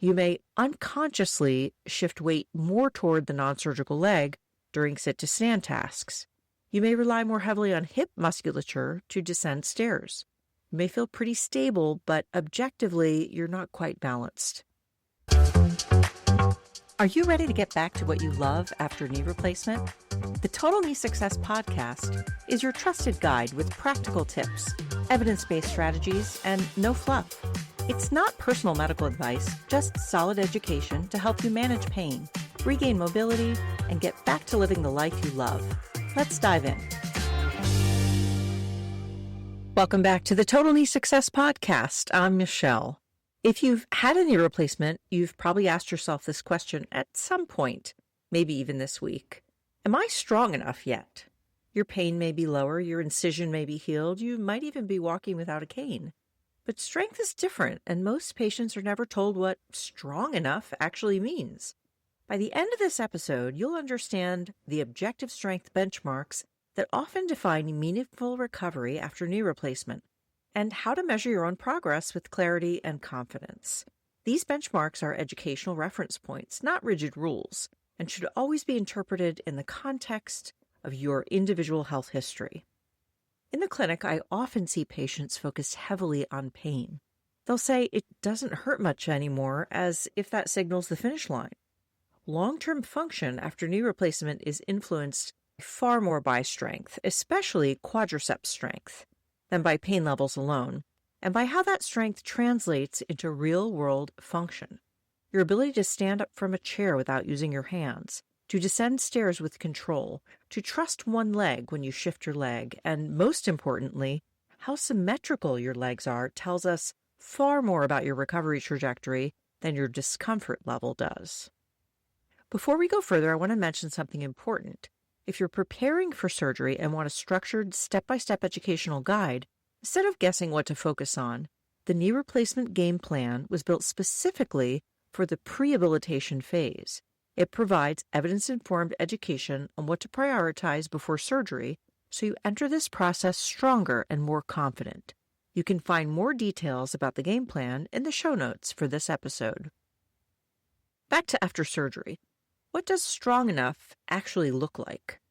You may unconsciously shift weight more toward the non-surgical leg during sit-to-stand tasks. You may rely more heavily on hip musculature to descend stairs. You may feel pretty stable, but objectively, you're not quite balanced. Are you ready to get back to what you love after knee replacement? The Total Knee Success Podcast is your trusted guide with practical tips, evidence-based strategies, and no fluff. It's not personal medical advice, just solid education to help you manage pain, regain mobility, and get back to living the life you love. Let's dive in. Welcome back to the Total Knee Success Podcast. I'm Michelle. If you've had a knee replacement, you've probably asked yourself this question at some point, maybe even this week. Am I strong enough yet? Your pain may be lower, your incision may be healed, you might even be walking without a cane. But strength is different, and most patients are never told what strong enough actually means. By the end of this episode, you'll understand the objective strength benchmarks that often define meaningful recovery after knee replacement, and how to measure your own progress with clarity and confidence. These benchmarks are educational reference points, not rigid rules, and should always be interpreted in the context of your individual health history. In the clinic, I often see patients focused heavily on pain. They'll say it doesn't hurt much anymore, as if that signals the finish line. Long-term function after knee replacement is influenced far more by strength, especially quadriceps strength, than by pain levels alone, and by how that strength translates into real-world function. Your ability to stand up from a chair without using your hands, to descend stairs with control, to trust one leg when you shift your leg, and most importantly, how symmetrical your legs are tells us far more about your recovery trajectory than your discomfort level does. Before we go further, I want to mention something important. If you're preparing for surgery and want a structured, step-by-step educational guide, instead of guessing what to focus on, the knee replacement game plan was built specifically for the prehabilitation phase. It provides evidence-informed education on what to prioritize before surgery, so you enter this process stronger and more confident. You can find more details about the game plan in the show notes for this episode. Back to after surgery. What does strong enough actually look like?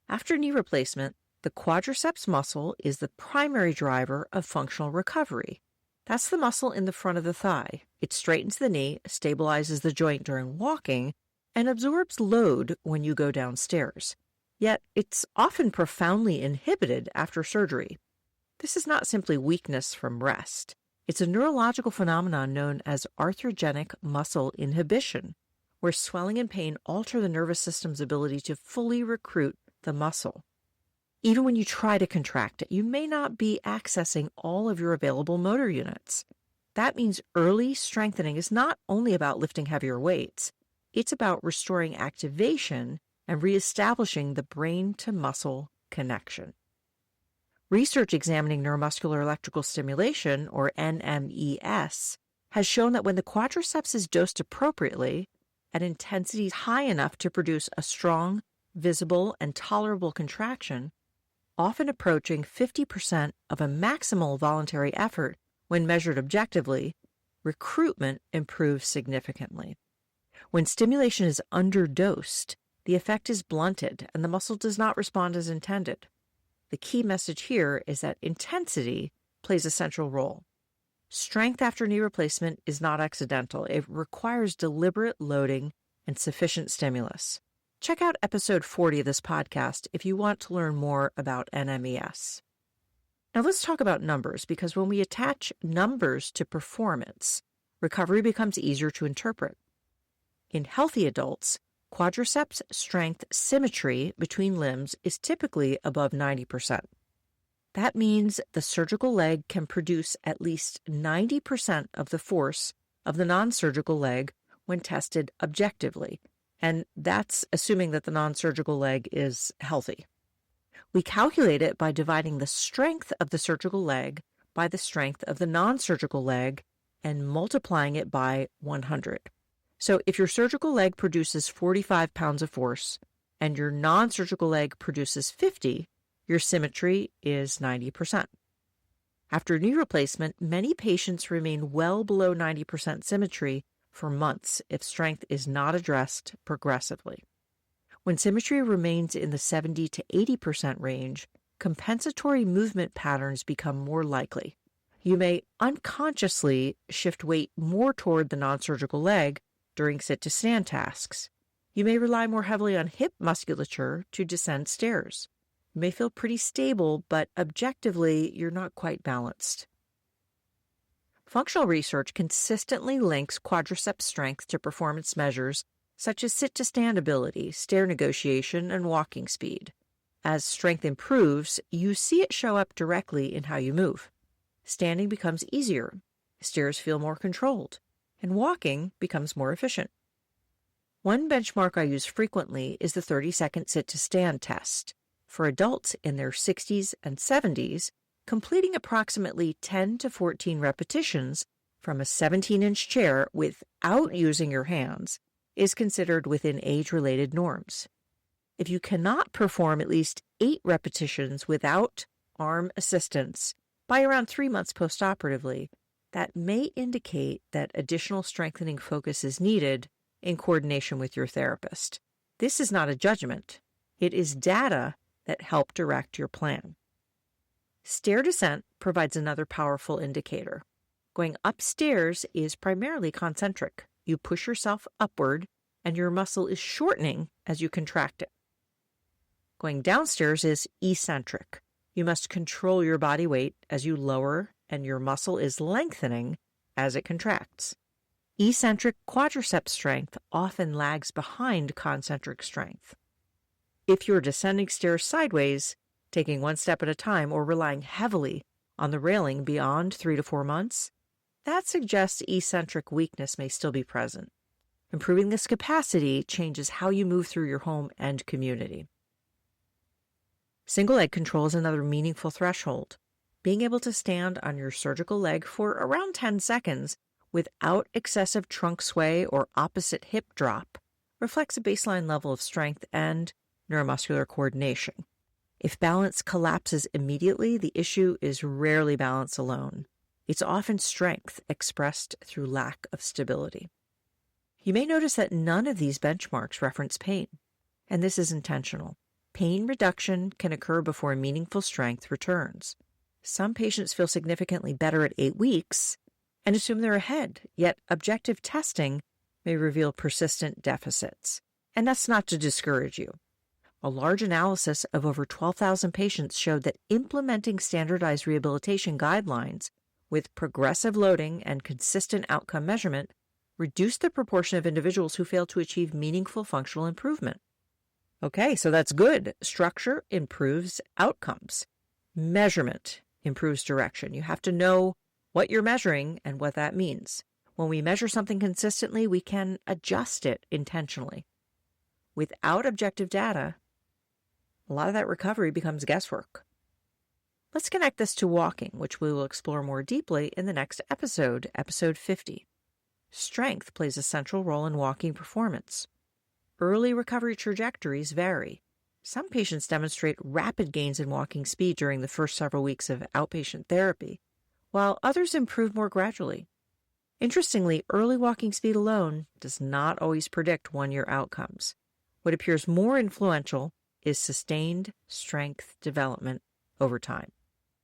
After knee replacement, the quadriceps muscle is the primary driver of functional recovery. That's the muscle in the front of the thigh. It straightens the knee, stabilizes the joint during walking, and absorbs load when you go downstairs. Yet, it's often profoundly inhibited after surgery. This is not simply weakness from rest. It's a neurological phenomenon known as arthrogenic muscle inhibition, where swelling and pain alter the nervous system's ability to fully recruit the muscle. Even when you try to contract it, you may not be accessing all of your available motor units. That means early strengthening is not only about lifting heavier weights, it's about restoring activation and reestablishing the brain-to-muscle connection. Research examining neuromuscular electrical stimulation, or NMES, has shown that when the quadriceps is dosed appropriately, at intensities high enough to produce a strong, visible, and tolerable contraction, often approaching 50% of a maximal voluntary effort when measured objectively, recruitment improves significantly. When stimulation is underdosed, the effect is blunted and the muscle does not respond as intended. The key message here is that intensity plays a central role. Strength after knee replacement is not accidental. It requires deliberate loading and sufficient stimulus. Check out episode 40 of this podcast if you want to learn more about NMES. Now let's talk about numbers, because when we attach numbers to performance, recovery becomes easier to interpret. In healthy adults, quadriceps strength symmetry between limbs is typically above 90%. That means the surgical leg can produce at least 90% of the force of the non-surgical leg when tested objectively, and that's assuming that the non-surgical leg is healthy. We calculate it by dividing the strength of the surgical leg by the strength of the non-surgical leg and multiplying it by 100. So if your surgical leg produces 45 pounds of force and your non-surgical leg produces 50, your symmetry is 90%. After knee replacement, many patients remain well below 90% symmetry for months if strength is not addressed progressively. When symmetry remains in the 70 to 80% range, compensatory movement patterns become more likely. You may unconsciously shift weight more toward the non-surgical leg during sit-to-stand tasks. You may rely more heavily on hip musculature to descend stairs. You may feel pretty stable, but objectively, you're not quite balanced. Functional research consistently links quadriceps strength to performance measures such as sit-to-stand ability, stair negotiation, and walking speed. As strength improves, you see it show up directly in how you move. Standing becomes easier, stairs feel more controlled, and walking becomes more efficient. One benchmark I use frequently is the 30-second sit-to-stand test. For adults in their 60s and 70s, completing approximately 10 to 14 repetitions from a 17-inch chair without using your hands is considered within age-related norms. If you cannot perform at least 8 repetitions without arm assistance by around 3 months postoperatively, that may indicate that additional strengthening focus is needed in coordination with your therapist. This is not a judgment. It is data that help direct your plan. Stair descent provides another powerful indicator. Going upstairs is primarily concentric. You push yourself upward, and your muscle is shortening as you contract it. Going downstairs is eccentric. You must control your body weight as you lower, and your muscle is lengthening as it contracts. Eccentric quadriceps strength often lags behind concentric strength. If you're descending stairs sideways, taking one step at a time, or relying heavily on the railing beyond 3 to 4 months, that suggests eccentric weakness may still be present. Improving this capacity changes how you move through your home and community. Single leg control is another meaningful threshold. Being able to stand on your surgical leg for around 10 seconds without excessive trunk sway or opposite hip drop reflects a baseline level of strength and neuromuscular coordination. If balance collapses immediately, the issue is rarely balance alone. It's often strength expressed through lack of stability. You may notice that none of these benchmarks reference pain, and this is intentional. Pain reduction can occur before meaningful strength returns. Some patients feel significantly better at 8 weeks and assume they're ahead, yet objective testing may reveal persistent deficits. And that's not to discourage you. A large analysis of over 12,000 patients showed that implementing standardized rehabilitation guidelines with progressive loading and consistent outcome measurement reduced the proportion of individuals who failed to achieve meaningful functional improvement. Okay, so that's good. Structure improves outcomes. Measurement improves direction. You have to know what you're measuring and what that means. When we measure something consistently, we can adjust it intentionally. Without objective data, a lot of that recovery becomes guesswork. Let's connect this to walking, which we will explore more deeply in the next episode, episode 50. Strength plays a central role in walking performance. Early recovery trajectories vary. Some patients demonstrate rapid gains in walking speed during the first several weeks of outpatient therapy, while others improve more gradually. Interestingly, early walking speed alone does not always predict one-year outcomes. What appears more influential is sustained strength development over time.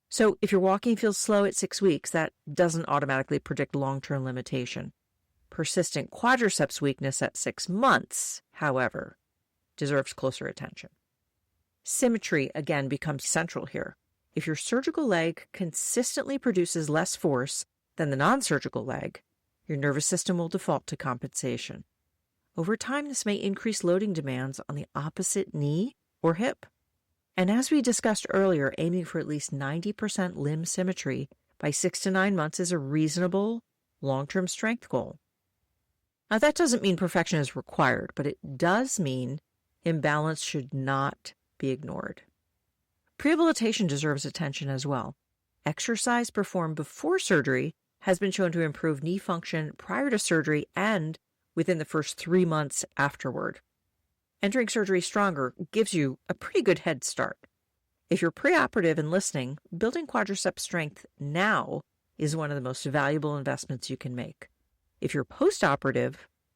So if your walking feels slow at 6 weeks, that doesn't automatically predict long-term limitation. Persistent quadriceps weakness at 6 months, however, deserves closer attention. Symmetry, again, becomes central here. If your surgical leg consistently produces less force than the non-surgical leg, your nervous system will default to compensation. Over time, this may increase loading demands on the opposite knee or hip. And as we discussed earlier, aiming for at least 90% limb symmetry by 6 to 9 months is a reasonable long-term strength goal. Now, that doesn't mean perfection is required, but it does mean imbalance should not be ignored. Rehabilitation deserves attention as well. Exercise performed before surgery has been shown to improve knee function prior to surgery and within the first 3 months afterward. Entering surgery stronger gives you a pretty good head start. If you're preoperative and listening, building quadriceps strength now is one of the most valuable investments you can make. If you're postoperative,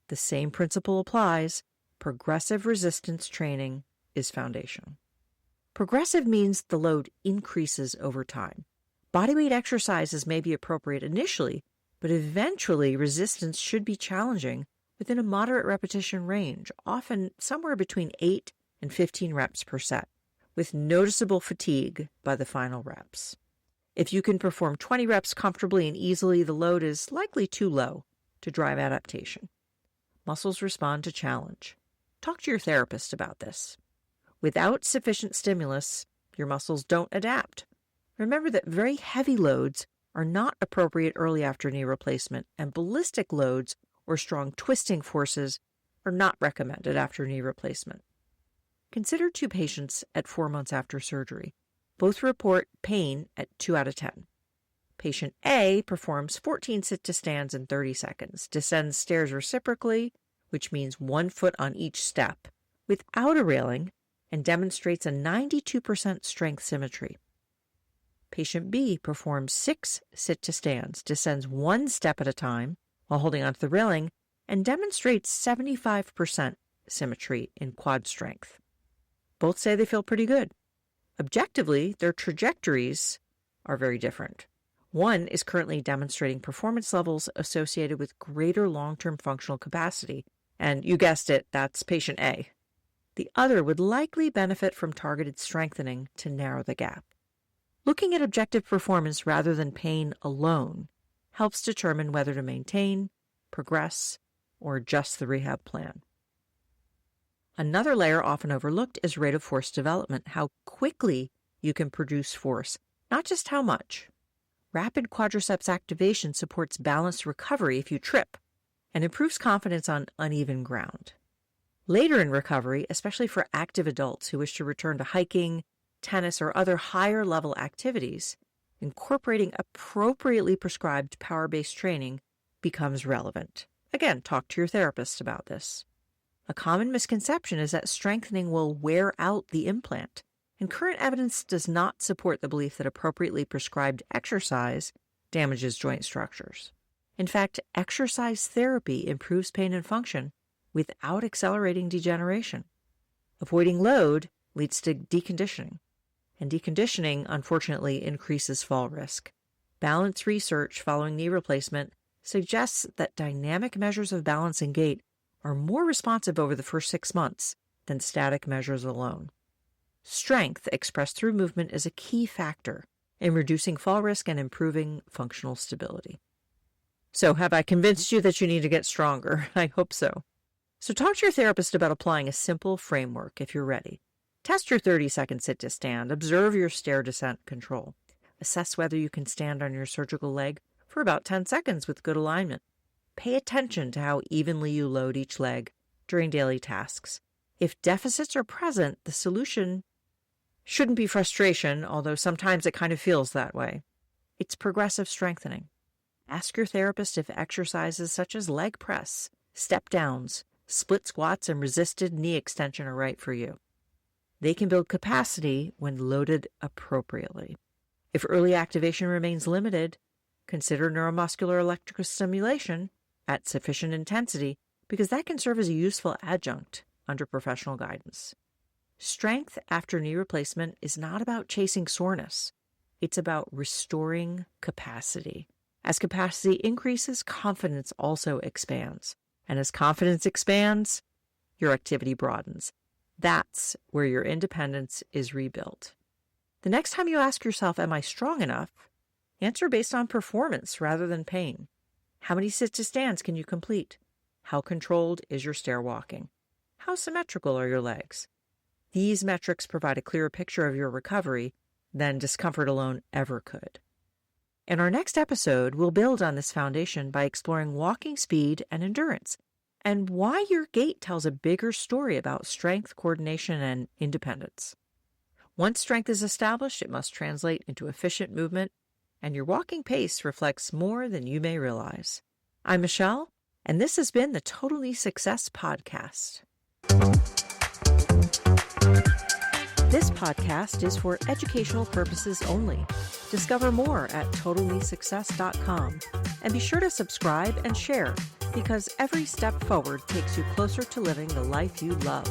the same principle applies. Progressive resistance training is foundational. Progressive means the load increases over time. Bodyweight exercises may be appropriate initially, but eventually resistance should be challenging within a moderate repetition range, often somewhere between 8 and 15 reps per set, with noticeable fatigue by the final reps. If you can perform 20 reps comfortably and easily, the load is likely too low to drive adaptation. Muscles respond to challenge. Talk to your therapist about this. Without sufficient stimulus, your muscles don't adapt. Remember that very heavy loads are not appropriate early after knee replacement, and ballistic loads or strong twisting forces are not recommended after knee replacement. Consider 2 patients at 4 months after surgery. Both report pain at 2 out of 10. Patient A performs 14 sit-to-stands in 30 seconds, descends stairs reciprocally, which means 1 foot on each step, without a railing, and demonstrates a 92% strength symmetry. Patient B performs 6 sit-to-stands, descends 1 step at a time while holding onto the railing, and demonstrates 75% symmetry in quad strength. Both say they feel pretty good. Objectively, their trajectories are very different. One is currently demonstrating performance levels associated with greater long-term functional capacity, and you guessed it, that's patient A. The other would likely benefit from targeted strengthening to narrow the gap. Looking at objective performance rather than pain alone helps determine whether to maintain, progress, or adjust the rehab plan. Another layer often overlooked is rate of force development, how quickly you can produce force, not just how much. Rapid quadriceps activation supports balanced recovery if you trip and improves confidence on uneven ground. Later in recovery, especially for active adults who wish to return to hiking, tennis, or other higher-level activities, incorporating appropriately prescribed power-based training becomes relevant. Again, talk to your therapist about this. A common misconception is that strengthening will wear out the implant, and current evidence does not support the belief that appropriately prescribed exercise damages joint structures. In fact, exercise therapy improves pain and function without accelerating degeneration. Avoiding load leads to deconditioning, and deconditioning, unfortunately, increases fall risk. Balance research following knee replacement suggests that dynamic measures of balance and gait are more responsive over the first 6 months than static measures alone. Strength expressed through movement is a key factor in reducing fall risk and improving functional stability. So, have I convinced you that you need to get stronger? I hope so. So talk to your therapist about applying a simple framework if you're ready. Test your 30-second sit-to-stand. Observe your stair descent control. Assess whether you can stand on your surgical leg for about 10 seconds with good alignment. Pay attention to how evenly you load each leg during daily tasks. If deficits are present, the solution shouldn't be frustration, although sometimes it kind of feels that way. It's progressive strengthening. Ask your therapist if exercises such as leg press, step downs, split squats, and resisted knee extension are right for you. They can build capacity when loaded appropriately. If early activation remains limited, consider neuromuscular electrical stimulation at sufficient intensity, because that can serve as a useful adjunct under professional guidance. Strength after knee replacement is not about chasing soreness. It's about restoring capacity. As capacity increases, confidence also expands. And as confidence expands, your activity broadens. That's where your independence is rebuilt. The next time you ask yourself, am I strong enough? Answer based on performance rather than pain. How many sit-to-stands can you complete? How controlled is your stair walking? How symmetrical are your legs? These metrics provide a clearer picture of your recovery than discomfort alone ever could. In our next episode, we'll build on this foundation by exploring walking speed and endurance, and why your gait tells a bigger story about strength, coordination, and independence. Once strength is established, it must translate into efficient movement, and your walking pace reflects more than you may realize. I'm Michelle, and this has been the Total Knee Success Podcast. This podcast is for educational purposes only. Discover more at totalkneesuccess.com And be sure to subscribe and share, because every step forward takes you closer to living the life you love.